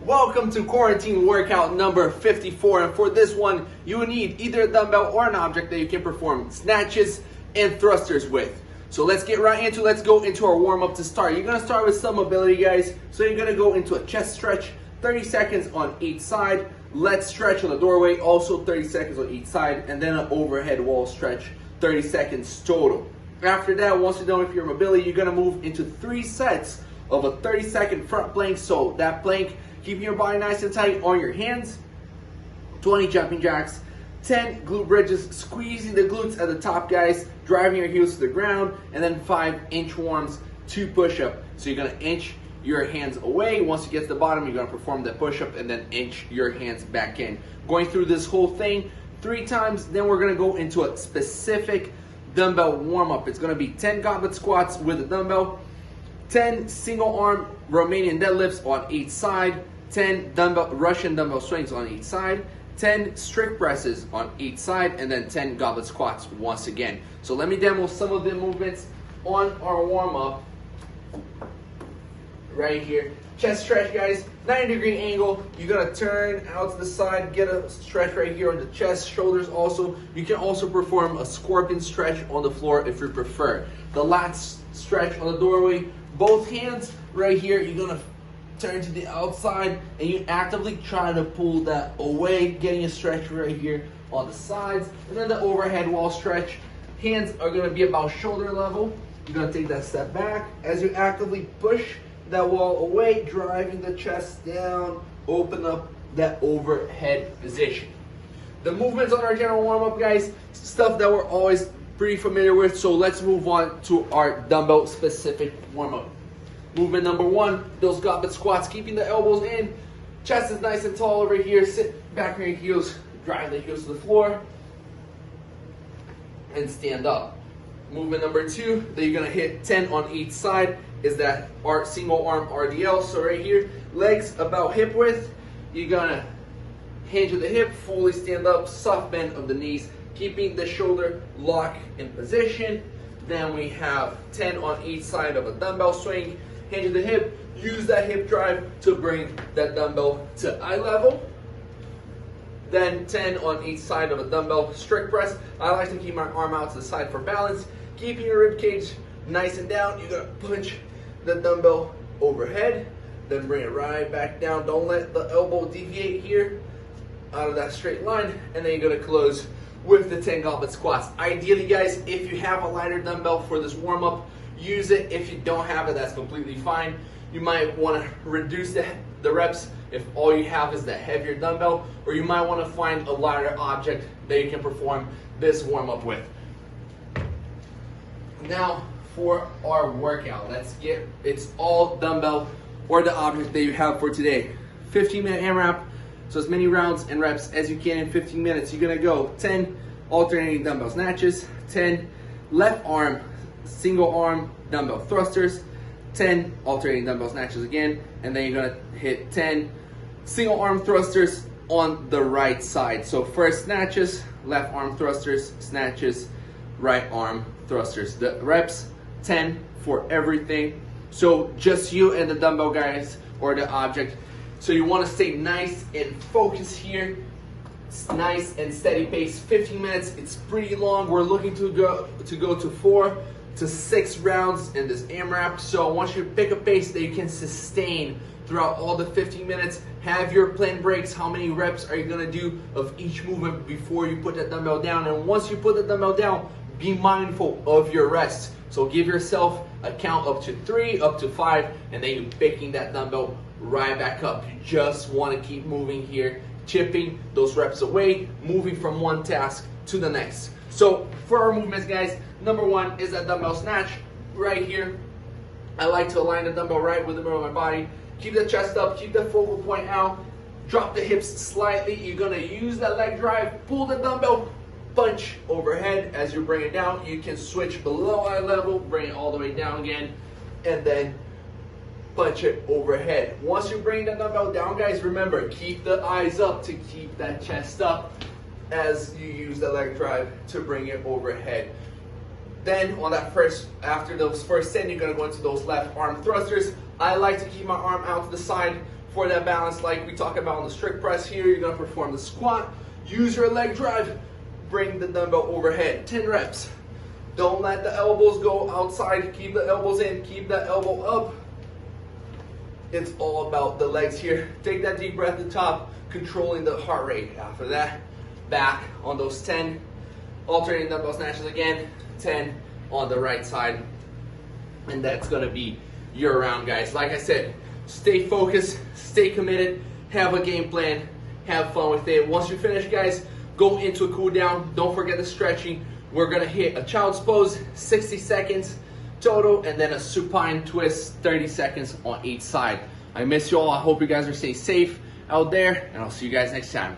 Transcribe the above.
Welcome to quarantine workout number 54, and for this one you will need either a dumbbell or an object that you can perform snatches and thrusters with. So let's get right into it. Let's go into our warm-up to start. You're gonna start with some mobility, guys. So you're gonna go into a chest stretch, 30 seconds on each side. Let's stretch on the doorway, also 30 seconds on each side, and then an overhead wall stretch, 30 seconds total. After that, once you're done with your mobility, you're gonna move into 3 sets of a 30-second front plank. So that plank, keeping your body nice and tight on your hands, 20 jumping jacks, 10 glute bridges, squeezing the glutes at the top, guys, driving your heels to the ground, and then 5 inchworms, 2 push-up. So you're gonna inch your hands away. Once you get to the bottom, you're gonna perform that push-up and then inch your hands back in. Going through this whole thing 3 times, then we're gonna go into a specific dumbbell warm-up. It's gonna be 10 goblet squats with a dumbbell, 10 single arm Romanian deadlifts on each side, 10 Russian dumbbell swings on each side, 10 strict presses on each side, and then 10 goblet squats once again. So let me demo some of the movements on our warm-up right here. Chest stretch, guys, 90-degree angle. You're gonna turn out to the side, get a stretch right here on the chest, shoulders also. You can also perform a scorpion stretch on the floor if you prefer. The lats stretch on the doorway, both hands right here. You're gonna turn to the outside and you actively try to pull that away, getting a stretch right here on the sides. And then the overhead wall stretch, hands are gonna be about shoulder level. You're gonna take that step back as you actively push that wall away, driving the chest down, open up that overhead position. The movements on our general warm-up, guys, stuff that we're always pretty familiar with. So let's move on to our dumbbell specific warm-up. Movement number 1, those goblet squats, keeping the elbows in, chest is nice and tall over here, sit back on your heels, drive the heels to the floor, and stand up. Movement number 2 that you're gonna hit 10 on each side is that our single arm RDL. So right here, legs about hip width, you're gonna hinge at the hip, fully stand up, soft bend of the knees, keeping the shoulder lock in position. Then we have 10 on each side of a dumbbell swing, hinge at the hip, use that hip drive to bring that dumbbell to eye level. Then 10 on each side of a dumbbell strict press. I like to keep my arm out to the side for balance, keeping your rib cage nice and down. You're gonna punch the dumbbell overhead, then bring it right back down. Don't let the elbow deviate here out of that straight line, and then you're gonna close with the 10 goblet squats. Ideally, guys, if you have a lighter dumbbell for this warm-up, use it. If you don't have it, that's completely fine. You might want to reduce the reps if all you have is the heavier dumbbell, or you might want to find a lighter object that you can perform this warm-up with. Now for our workout, it's all dumbbell or the object that you have for today. 15-minute AMRAP, so as many rounds and reps as you can in 15 minutes. You're gonna go 10 alternating dumbbell snatches, 10 left arm, single arm dumbbell thrusters, 10 alternating dumbbell snatches again, and then you're gonna hit 10 single arm thrusters on the right side. So first snatches, left arm thrusters, snatches, right arm thrusters. The reps, 10 for everything. So just you and the dumbbell, guys, or the object. So you want to stay nice and focused here. It's nice and steady pace. 15 minutes, it's pretty long. We're looking to go to 4 to 6 rounds in this AMRAP. So I want you to pick a pace that you can sustain throughout all the 15 minutes. Have your planned breaks. How many reps are you gonna do of each movement before you put that dumbbell down? And once you put the dumbbell down, be mindful of your rest. So give yourself a count up to 3, up to 5, and then you're picking that dumbbell right back up. You just want to keep moving here, chipping those reps away, moving from one task to the next. So for our movements, guys, number 1 is that dumbbell snatch right here. I like to align the dumbbell right with the middle of my body. Keep the chest up, keep the focal point out, drop the hips slightly. You're gonna use that leg drive, pull the dumbbell, punch overhead. As you bring it down, you can switch below eye level, bring it all the way down again, and then punch it overhead. Once you bring the dumbbell down, guys, remember, keep the eyes up to keep that chest up as you use the leg drive to bring it overhead. Then on that after those first 10, you're gonna go into those left arm thrusters. I like to keep my arm out to the side for that balance like we talk about on the strict press here. You're gonna perform the squat, use your leg drive, bring the dumbbell overhead, 10 reps. Don't let the elbows go outside, keep the elbows in, keep that elbow up. It's all about the legs here. Take that deep breath at the top, controlling the heart rate. After that, back on those 10, alternating dumbbell snatches again, 10 on the right side. And that's gonna be your round, guys. Like I said, stay focused, stay committed, have a game plan, have fun with it. Once you finish, guys, go into a cool down. Don't forget the stretching. We're gonna hit a child's pose, 60 seconds total, and then a supine twist, 30 seconds on each side. I miss you all. I hope you guys are staying safe out there, and I'll see you guys next time.